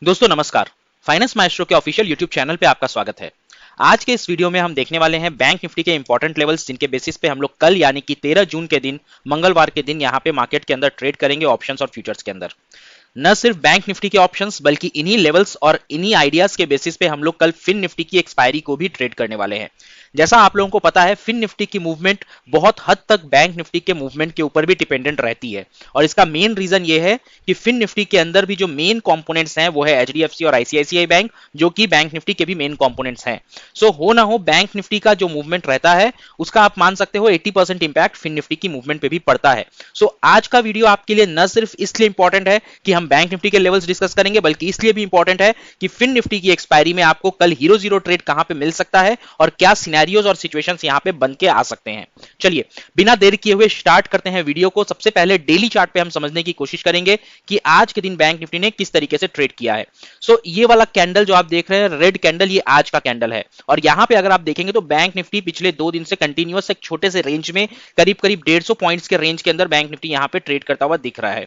दोस्तों नमस्कार। Finance maestro के ऑफिशियल यूट्यूब चैनल पे आपका स्वागत है। आज के इस वीडियो में हम देखने वाले हैं बैंक निफ्टी के इंपॉर्टेंट लेवल्स, जिनके बेसिस पे हम लोग कल यानी कि 13 जून के दिन मंगलवार के दिन यहाँ पे मार्केट के अंदर ट्रेड करेंगे ऑप्शंस और फ्यूचर्स के अंदर। न सिर्फ बैंक निफ्टी के ऑप्शंस बल्कि इन्हीं लेवल्स और इन्हीं आइडियाज के बेसिस पे हम लोग कल फिन निफ्टी की एक्सपायरी को भी ट्रेड करने वाले हैं। जैसा आप लोगों को पता है, फिन निफ्टी की मूवमेंट बहुत हद तक बैंक निफ्टी के मूवमेंट के ऊपर भी डिपेंडेंट रहती है और इसका मेन रीजन ये है कि फिन निफ्टी के अंदर भी जो मेन कंपोनेंट्स हैं वो है एचडीएफसी और आईसीआईसीआई बैंक, जो कि बैंक निफ्टी के भी मेन कंपोनेंट्स हैं। सो हो ना हो, बैंक निफ्टी का जो मूवमेंट रहता है उसका आप मान सकते हो 80% इंपैक्ट फिन निफ्टी की मूवमेंट पे भी पड़ता है। सो आज का वीडियो आपके लिए न सिर्फ इसलिए इंपॉर्टेंट है कि हम बैंक निफ्टी के लेवल्स डिस्कस करेंगे, बल्कि इसलिए भी इंपॉर्टेंट है कि फिन निफ्टी की एक्सपायरी में आपको कल हीरो जीरो ट्रेड कहां पे मिल सकता है और क्या सिनेरियोज और सिचुएशंस यहां पे बन के आ सकते हैं। चलिए बिना देर किए हुए स्टार्ट करते हैं वीडियो को। सबसे पहले डेली चार्ट पे हम समझने की कोशिश करेंगे कि आज के दिन बैंक निफ्टी ने किस तरीके से ट्रेड किया है। सो ये वाला कैंडल जो आप देख रहे हैं, रेड कैंडल, ये आज का कैंडल है और यहां पे अगर आप देखेंगे तो बैंक निफ्टी पिछले 2 दिन से कंटिन्यूअस एक छोटे से रेंज में करीब 150 पॉइंट्स के रेंज के अंदर बैंक निफ्टी यहां पे ट्रेड करता हुआ दिख रहा है।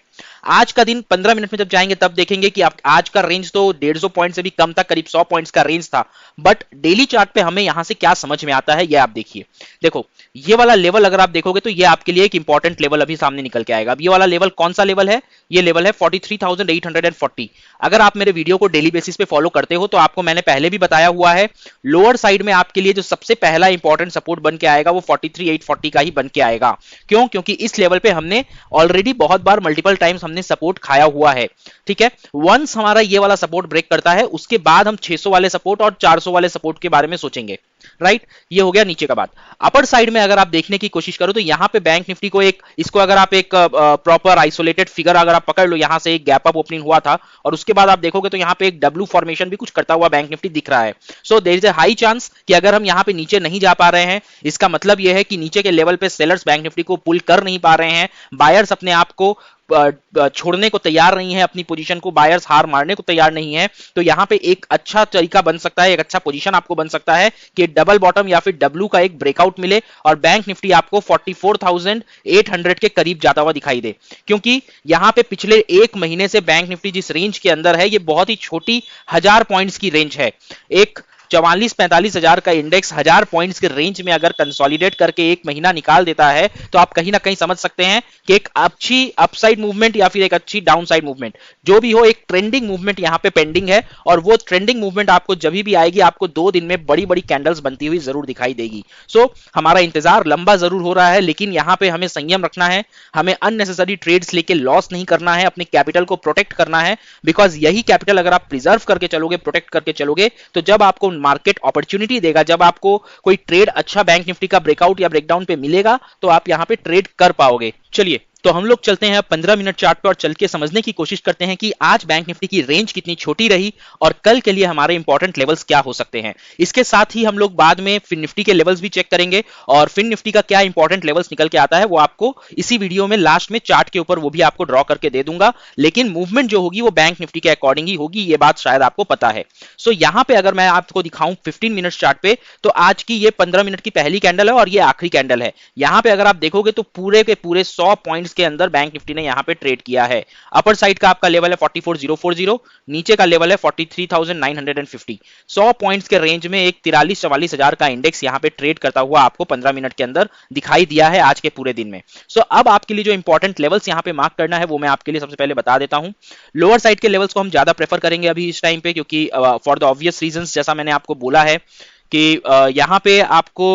आज का दिन 15 मिनट में जब जाएंगे तब देखेंगे कि आज का रेंज तो 150 पॉइंट से भी कम था, करीब 100 पॉइंट्स का रेंज था। बट डेली चार्ट पे हमें यहां से क्या समझ में आता है ये आप देखिए। देखो ये वाला लेवल अगर आप देखोगे तो ये आपके लिए एक इंपॉर्टेंट लेवल अभी सामने निकल के आएगा। अब ये वाला लेवल कौन सा लेवल है? ये लेवल है 43,840। अगर आप मेरे वीडियो को डेली बेसिस पे फॉलो करते हो तो आपको मैंने पहले भी बताया हुआ है, लोअर साइड में आपके लिए जो सबसे पहला इंपॉर्टेंट सपोर्ट बन के आएगा वो 43,840 का ही बन के आएगा। क्यों? क्योंकि इस लेवल पे हमने ऑलरेडी बहुत बार मल्टीपल टाइम्स हमने सपोर्ट खाया हुआ है। ठीक है, वंस हमारा ये वाला सपोर्ट ब्रेक करता है उसके बाद हम 600 वाले सपोर्ट और 400 वाले सपोर्ट के बारे में सोचेंगे। राइट, ये हो गया नीचे का बात। अपर साइड में अगर आप देखने की कोशिश करो तो यहां पे बैंक निफ्टी को इसको अगर आप एक प्रॉपर आइसोलेटेड फिगर अगर आप पकड़ लो, यहां से एक गैप अप ओपनिंग हुआ था और उसके बाद आप देखोगे तो यहां पे एक डब्ल्यू फॉर्मेशन भी कुछ करता हुआ बैंक निफ्टी दिख रहा है। So there is a high chance कि अगर हम यहां पे नीचे नहीं जा पा रहे हैं, इसका मतलब यह है कि नीचे के लेवल पे सेलर्स बैंक निफ्टी को पुल कर नहीं पा रहे हैं, बायर्स अपने आप को छोड़ने को तैयार नहीं है, अपनी पोजीशन को बायर्स हार मारने को तैयार नहीं है। तो यहां पे एक अच्छा तरीका बन सकता है, एक अच्छा पोजीशन आपको बन सकता है कि डबल बॉटम या फिर डब्ल्यू का एक ब्रेकआउट मिले और बैंक निफ्टी आपको 44,800 के करीब जाता हुआ दिखाई दे। क्योंकि यहां पे पिछले एक महीने से बैंक निफ्टी जिस रेंज के अंदर है ये बहुत ही छोटी 1000 पॉइंट्स की रेंज है। एक 44-45 हजार का इंडेक्स 1000 पॉइंट्स के रेंज में अगर कंसोलिडेट करके एक महीना निकाल देता है तो आप कहीं ना कहीं समझ सकते हैं कि एक अच्छी अपसाइड मूवमेंट या फिर एक अच्छी डाउनसाइड मूवमेंट जो भी हो, एक ट्रेंडिंग मूवमेंट यहां पे पेंडिंग है और वो ट्रेंडिंग मूवमेंट आपको जब भी आएगी आपको 2 दिन में बड़ी बड़ी कैंडल्स बनती हुई जरूर दिखाई देगी। सो हमारा इंतजार लंबा जरूर हो रहा है, लेकिन यहां पे हमें संयम रखना है, हमें अननेसेसरी ट्रेड्स लेके लॉस नहीं करना है, अपने कैपिटल को प्रोटेक्ट करना है। बिकॉज यही कैपिटल अगर आप प्रिजर्व करके चलोगे, प्रोटेक्ट करके चलोगे, तो जब आपको मार्केट अपॉर्चुनिटी देगा, जब आपको कोई ट्रेड अच्छा बैंक निफ्टी का ब्रेकआउट या ब्रेकडाउन पे मिलेगा तो आप यहां पे ट्रेड कर पाओगे। चलिए तो हम लोग चलते हैं 15 मिनट चार्ट पे और चल के समझने की कोशिश करते हैं कि आज बैंक निफ्टी की रेंज कितनी छोटी रही और कल के लिए हमारे इंपॉर्टेंट लेवल्स क्या हो सकते हैं। इसके साथ ही हम लोग बाद में फिन निफ्टी के लेवल्स भी चेक करेंगे और फिन निफ्टी का क्या इंपॉर्टेंट लेवल्स निकल के आता है वो आपको इसी वीडियो में लास्ट में चार्ट के ऊपर वो भी आपको ड्रॉ करके दे दूंगा। लेकिन मूवमेंट जो होगी वो बैंक निफ्टी के अकॉर्डिंग ही होगी, ये बात शायद आपको पता है। सो यहां पे अगर मैं आपको दिखाऊं 15 मिनट चार्ट पे तो आज की ये 15 मिनट की पहली कैंडल है और ये आखिरी कैंडल है। यहां पे अगर आप देखोगे तो पूरे के पूरे 100 पॉइंट्स के अंदर बैंक निफ्टी ने यहां पे ट्रेड किया है। अपर साइड का आपका लेवल है 44,040, नीचे का लेवल है 43,950। 100 पॉइंट्स के रेंज में एक 43-44 हजार का इंडेक्स यहां पे ट्रेड करता हुआ आपको 15 मिनट के अंदर दिखाई दिया है आज के पूरे दिन में। सो अब आपके लिए जो इंपॉर्टेंट लेवल्स यहां पे मार्क करना है वो मैं आपके लिए सबसे पहले बता देता हूं। लोअर साइड के लेवल्स को हम ज्यादा प्रेफर करेंगे अभी इस टाइम पे, क्योंकि फॉर द ऑब्वियस रीजंस जैसा मैंने आपको बोला है कि यहां पे आपको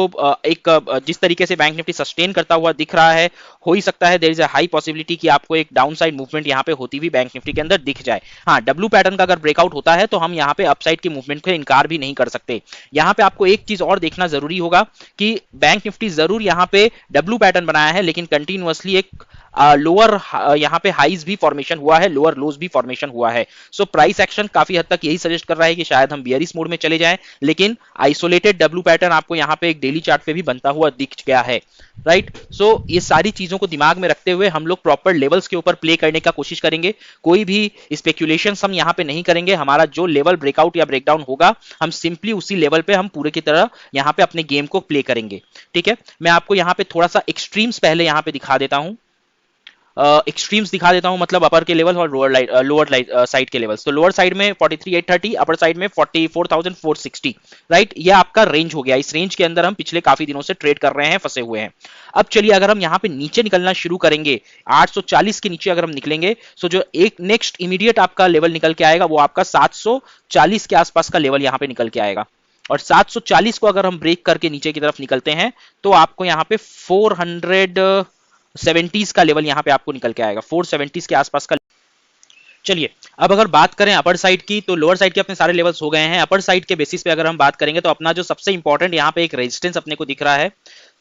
जिस तरीके से बैंक निफ्टी सस्टेन करता हुआ दिख रहा है, हो ही सकता है there is a high possibility कि आपको एक डाउनसाइड मूवमेंट यहां पे होती हुई बैंक निफ्टी के अंदर दिख जाए। हाँ, डब्ल्यू पैटर्न का अगर ब्रेकआउट होता है तो हम यहां पे अपसाइड की मूवमेंट को इनकार भी नहीं कर सकते। यहां पे आपको एक चीज और देखना जरूरी होगा कि बैंक निफ्टी जरूर यहां पे डब्ल्यू पैटर्न बनाया है, लेकिन कंटिन्यूअसली एक लोअर यहां पे हाईज भी फॉर्मेशन हुआ है, लोअर लोज भी फॉर्मेशन हुआ है। सो प्राइस एक्शन काफी हद तक यही सजेस्ट कर रहा है कि शायद हम बियरिश मोड में चले जाएं, लेकिन आइसोलेटेड डब्ल्यू पैटर्न आपको यहां पे एक डेली चार्ट पे भी बनता हुआ दिख गया है। राइट, सो ये सारी चीजों को दिमाग में रखते हुए हम लोग प्रॉपर लेवल्स के ऊपर प्ले करने का कोशिश करेंगे। कोई भी स्पेक्यूलेशन हम यहां पे नहीं करेंगे। हमारा जो लेवल ब्रेकआउट या ब्रेकडाउन होगा हम सिंपली उसी लेवल पे हम पूरे की तरह यहां पे अपने गेम को प्ले करेंगे। ठीक है, मैं आपको यहां पे थोड़ा सा एक्सट्रीम्स पहले यहां पे दिखा देता हूं। एक्सट्रीम्स दिखा देता हूं, मतलब अपर के लेवल और लोअर साइड के लेवल्स। तो लोअर साइड में 43,830, अपर साइड में 44,460, राइट। ये आपका रेंज हो गया। इस रेंज के अंदर हम पिछले काफी दिनों से ट्रेड कर रहे हैं, फंसे हुए हैं। अब चलिए अगर हम यहाँ पे नीचे निकलना शुरू करेंगे, 840 के नीचे अगर हम निकलेंगे, तो जो एक नेक्स्ट इमीडिएट आपका लेवल निकल के आएगा वो आपका 740 के आसपास का लेवल यहाँ पे निकल के आएगा। और 740 को अगर हम ब्रेक करके नीचे की तरफ निकलते हैं तो आपको यहाँ पे 470 का लेवल यहाँ पे आपको निकल के आएगा, 470 के आसपास का। चलिए अब अगर बात करें अपर साइड की, तो लोअर साइड के अपने सारे लेवल्स हो गए हैं। अपर साइड के बेसिस पे अगर हम बात करेंगे तो अपना जो सबसे इंपॉर्टेंट यहाँ पे एक रेजिस्टेंस अपने को दिख रहा है,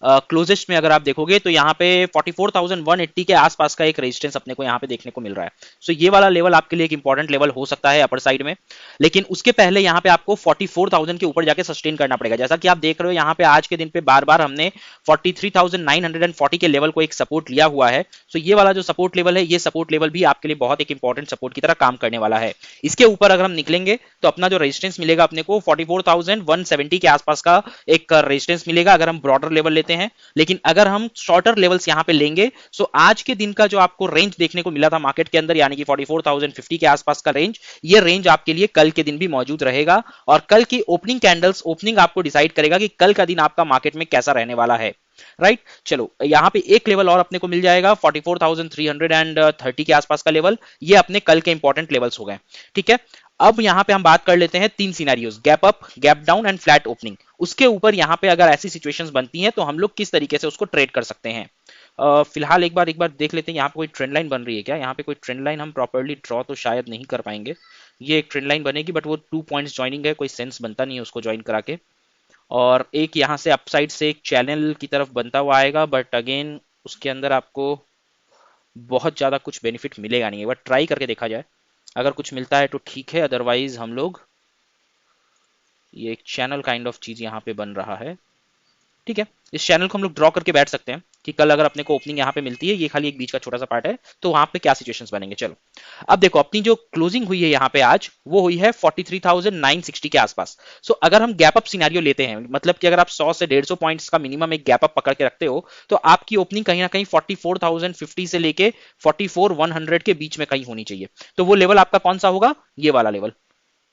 क्लोजेस्ट में अगर आप देखोगे तो यहाँ पे 44,180 के आसपास का एक रेजिस्टेंस अपने को यहाँ पे देखने को मिल रहा है। सो ये वाला लेवल आपके लिए एक इंपॉर्टेंट लेवल हो सकता है अपर साइड में, लेकिन उसके पहले यहाँ पे आपको 44,000 के ऊपर जाके सस्टेन करना पड़ेगा। जैसा कि आप देख रहे हो यहाँ पे आज के दिन पे बार बार हमने 43,940 के लेवल को एक सपोर्ट लिया हुआ है। सो ये वाला जो सपोर्ट लेवल है, ये सपोर्ट लेवल भी आपके लिए बहुत एक इंपॉर्टेंट सपोर्ट की तरह काम करने वाला है। इसके ऊपर अगर हम निकलेंगे तो अपना जो रेजिस्टेंस मिलेगा अपने को 44,170 के आसपास का एक रेजिस्टेंस मिलेगा अगर हम ब्रॉडर लेवल लेते हैं। लेकिन अगर हम शॉर्टर लेवल्स यहां पे लेंगे, सो आज के दिन का जो आपको रेंज देखने को मिला था मार्केट के अंदर, यानी कि 44,050 के आसपास का रेंज, ये रेंज आपके लिए कल के दिन भी मौजूद रहेगा। और कल की ओपनिंग कैंडल्स, ओपनिंग आपको डिसाइड करेगा कि कल का दिन आपका मार्केट में कैसा रहने वाला है, राइट। चलो यहां पे एक लेवल और अपने को मिल जाएगा 44,330 के आसपास का लेवल। ये अपने कल के इंपॉर्टेंट लेवल्स हो गए, ठीक है। अब यहां पे हम बात कर लेते हैं तीन scenarios, gap up, gap down and flat opening. उसके ऊपर यहां पे अगर ऐसी सिचुएशंस बनती हैं तो हम लोग किस तरीके से उसको ट्रेड कर सकते हैं। फिलहाल एक बार देख लेते हैं यहाँ पे कोई ट्रेंड लाइन बन रही है क्या। यहाँ पे कोई ट्रेंड लाइन हम प्रॉपर्ली ड्रॉ तो शायद नहीं कर पाएंगे। ये एक ट्रेंड लाइन बनेगी बट वो 2 पॉइंट्स ज्वाइनिंग है, कोई सेंस बनता नहीं है उसको ज्वाइन करा के। और एक यहाँ से अपसाइड से एक चैनल की तरफ बनता हुआ आएगा, बट अगेन उसके अंदर आपको बहुत ज़्यादा कुछ बेनिफिट मिलेगा नहीं। एक बार ट्राई करके देखा जाए, अगर कुछ मिलता है तो ठीक है, अदरवाइज हम लोग, ये एक चैनल काइंड ऑफ चीज़ यहाँ पे बन रहा है, ठीक है। इस चैनल को हम लोग ड्रॉ करके बैठ सकते हैं कि कल अगर अपने को ओपनिंग यहाँ पे मिलती है, ये खाली एक बीच का छोटा सा पार्ट है, तो वहां पे क्या सिचुएशंस बनेंगे। चलो अब देखो, अपनी जो क्लोजिंग हुई है यहाँ पे आज, वो हुई है 43,960 के आसपास। सो अगर हम गैप अप सिनेरियो लेते हैं, मतलब कि अगर आप 100 से 150 पॉइंट्स का मिनिमम एक गैप अप पकड़ के रखते हो, तो आपकी ओपनिंग कहीं ना कहीं 44,050 से लेके 44,100 के बीच में कहीं होनी चाहिए। तो वो लेवल आपका कौन सा होगा, ये वाला लेवल,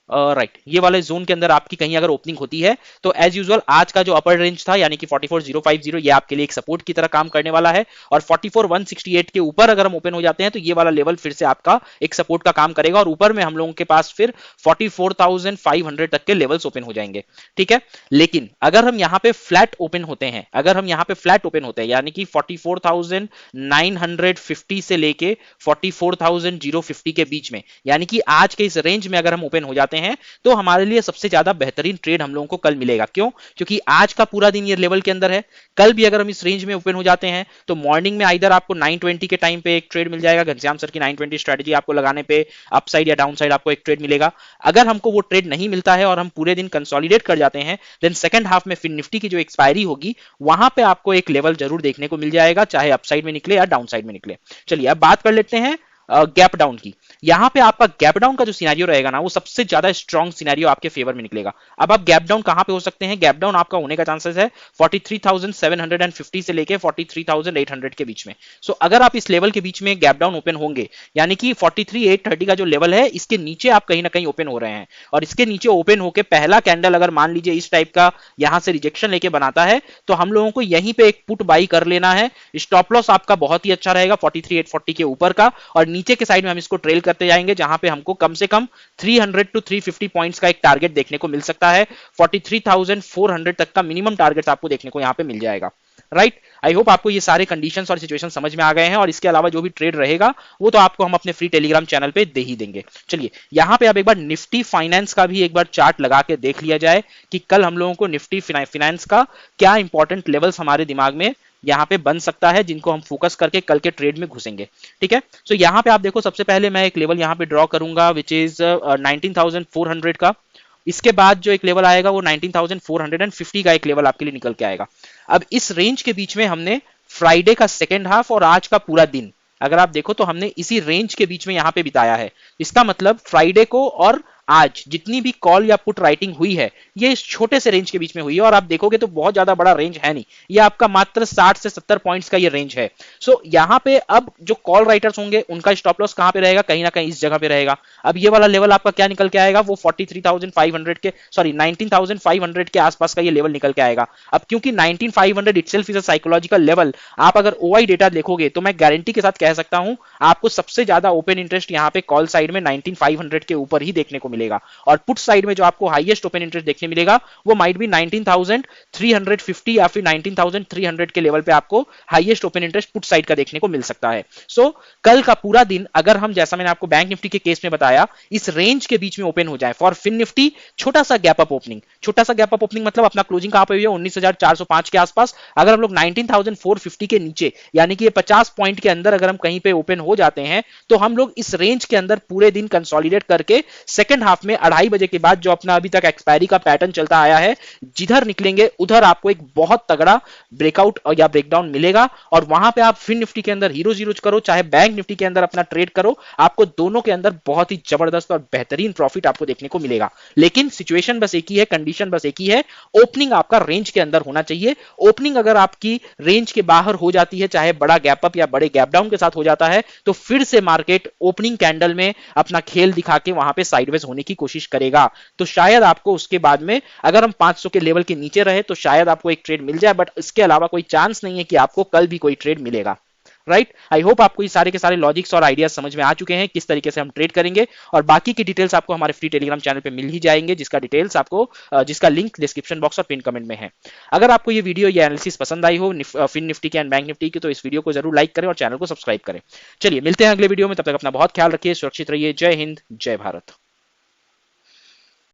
राइट। ये वाले जोन के अंदर आपकी कहीं अगर ओपनिंग होती है तो एज यूजुअल आज का जो अपर रेंज था यानी कि 44,050, ये आपके लिए एक सपोर्ट की तरह काम करने वाला है। और 44,168 के ऊपर अगर हम ओपन हो जाते हैं तो ये वाला लेवल फिर से आपका एक सपोर्ट का काम करेगा, और ऊपर में हम लोगों के पास फिर 44,500 तक के लेवल्स ओपन हो जाएंगे, ठीक है। लेकिन अगर हम यहाँ पे फ्लैट ओपन होते हैं, अगर हम यहाँ पे फ्लैट ओपन होते हैं यानी कि 44,950 से लेके 44,050 के बीच में, यानी कि आज के इस रेंज में अगर हम ओपन हो जाते हैं तो हमारे लिए सबसे ज्यादा बेहतरीन ट्रेड हम लोगों को कल मिलेगा। क्यों? क्योंकि आज का पूरा दिन ये लेवल के अंदर है। कल भी अगर हम इस रेंज में ओपन हो जाते हैं तो मॉर्निंग में आइदर आपको 920 के टाइम पे एक ट्रेड मिल जाएगा, घनश्याम सर की 920 स्ट्रेटजी आपको लगाने पे अपसाइड या डाउन साइड आपको एक ट्रेड मिलेगा। अगर हमको वो ट्रेड नहीं मिलता है और हम पूरे दिन कंसोलिडेट कर जाते हैं, देन सेकंड हाफ में फिर निफ्टी की जो एक्सपायरी होगी वहां पे आपको एक लेवल जरूर देखने को मिल जाएगा, चाहे अपसाइड में निकले या डाउन साइड में निकले। चलिए अब बात कर लेते हैं गैप डाउन की। यहां पे आपका गैप डाउन का जो सिनेरियो रहेगा ना, वो सबसे ज्यादा स्ट्रॉन्ग सिनेरियो आपके फेवर में निकलेगा। अब आप गैप डाउन कहां पे हो सकते हैं, गैप डाउन आपका होने का चांसेस है 43,750 से लेके 43,800 के बीच में। सो अगर आप इस लेवल के बीच में गैप डाउन ओपन होंगे, यानी कि 43,830 का जो लेवल है, इसके नीचे आप कहीं ना कहीं ओपन हो रहे हैं, और इसके नीचे ओपन होकर पहला कैंडल अगर मान लीजिए इस टाइप का यहां से रिजेक्शन लेके बनाता है, तो हम लोगों को यहीं पे एक पुट बाई कर लेना है। स्टॉप लॉस आपका बहुत ही अच्छा रहेगा 43,840 के ऊपर का, और नीचे के साइड में हम इसको ट्रेल करते जाएंगे जहां पे हमको कम से कम 300 टू 350 पॉइंट्स का एक टारगेट देखने को मिल सकता है। 43,400 तक का मिनिमम टारगेट आपको देखने को यहां पे मिल जाएगा, राइट। आई होप आपको ये सारे कंडीशंस और सिचुएशन समझ में आ गए हैं, और इसके अलावा जो भी ट्रेड रहेगा वो तो आपको हम अपने फ्री टेलीग्राम चैनल पे दे ही देंगे। चलिए यहां पे अब एक बार निफ्टी फाइनेंस का भी एक बार चार्ट लगा के देख लिया जाए कि कल हम लोगों को निफ्टी फाइनेंस का क्या इंपॉर्टेंट लेवल्स हमारे दिमाग में यहाँ पे बन सकता है, जिनको हम फोकस करके कल के ट्रेड में घुसेंगे, ठीक है। सो यहाँ पे आप देखो, सबसे पहले मैं एक लेवल यहाँ पे ड्रॉ करूंगा विच इज 19,400 का। इसके बाद जो एक लेवल आएगा वो 19,450 का एक लेवल आपके लिए निकल के आएगा। अब इस रेंज के बीच में हमने फ्राइडे का सेकेंड हाफ और आज का पूरा दिन अगर आप देखो तो हमने इसी रेंज के बीच में यहाँ पे बिताया है। इसका मतलब फ्राइडे को और आज जितनी भी कॉल या पुट राइटिंग हुई है ये इस छोटे से रेंज के बीच में हुई है, और आप देखोगे तो बहुत ज्यादा बड़ा रेंज है नहीं, ये आपका मात्र 60 से 70 पॉइंट्स का ये रेंज है। सो यहाँ पे अब जो कॉल राइटर्स होंगे उनका स्टॉप लॉस कहां पे रहेगा, कहीं ना कहीं इस जगह पे रहेगा। अब ये वाला लेवल आपका क्या निकल के आएगा, वो 43,500 के, सॉरी 19,500 के आसपास का ये लेवल निकल के आएगा। अब क्योंकि 19,500 itself is a psychological level, आप अगर ओआई डेटा देखोगे तो मैं गारंटी के साथ कह सकता हूं आपको सबसे ज्यादा ओपन इंटरेस्ट यहाँ पे कॉल साइड में 19,500 के ऊपर ही देखने को मिलेगा, और पुट साइड में जो आपको हाईएस्ट ओपन इंटरेस्ट देखने मिलेगा वो माइट बी 19,350 या फिर 19,300 के लेवल पे आपको highest open interest put side का देखने को मिल सकता है। सो कल का पूरा दिन अगर हम, जैसा मैंने आपको बैंक निफ्टी के केस में बताया, इस रेंज के बीच में ओपन हो जाए फॉर फिन निफ्टी, छोटा सा गैप अप ओपनिंग, छोटा सा गैप अप ओपनिंग मतलब अपना क्लोजिंग कहां पे हुई है 19,405 के आसपास, अगर हम लोग 19,450 के नीचे यानी कि ये 50 पॉइंट के अंदर अगर हम कहीं पे ओपन हो जाते हैं तो हम लोग इस रेंज के अंदर पूरे दिन कंसोलिडेट करके सेकंड हाफ में 2:30 बजे के बाद जो अपना अभी तक एक्सपायरी का पैटर्न चलता आया है, जिधर निकलेंगे उधर आपको एक बहुत तगड़ा ब्रेकआउट या ब्रेकडाउन मिलेगा, और वहां पे आप फिन निफ्टी के अंदर हीरो जीरोज करो चाहे बैंक निफ्टी के अंदर अपना ट्रेड करो, आपको दोनों के अंदर बहुत ही जबरदस्त और बेहतरीन प्रॉफिट आपको देखने को मिलेगा। लेकिन सिचुएशन बस एक ही है, कंडीशन बस एक ही है, ओपनिंग आपका रेंज के अंदर होना चाहिए। ओपनिंग अगर आपकी रेंज के बाहर हो जाती है, चाहे बड़ा गैप अप या बड़े गैप डाउन के साथ हो जाता है, तो फिर से मार्केट ओपनिंग कैंडल में अपना खेल दिखा के वहां पे साइडवेज होने की कोशिश करेगा। तो शायद आपको उसके बाद में अगर हम 500 के लेवल के नीचे रहे तो शायद आपको एक ट्रेड मिल जाए, बट इसके अलावा कोई चांस नहीं है कि आपको कल भी कोई ट्रेड मिलेगा। राइट, आई होप आपको ये सारे के सारे लॉजिक्स और आइडियाज समझ में आ चुके हैं किस तरीके से हम ट्रेड करेंगे, और बाकी की डिटेल्स आपको हमारे फ्री टेलीग्राम चैनल पे मिल ही जाएंगे, जिसका डिटेल्स आपको जिसका लिंक डिस्क्रिप्शन बॉक्स और पिन कमेंट में है। अगर आपको ये वीडियो या एनालिसिस पसंद आई हो फिन निफ्टी की एंड बैंक निफ्टी की, तो इस वीडियो को जरूर लाइक करें और चैनल को सब्सक्राइब करें। चलिए मिलते हैं अगले वीडियो में, तब तक अपना बहुत ख्याल रखिए, सुरक्षित रहिए। जय हिंद, जय भारत।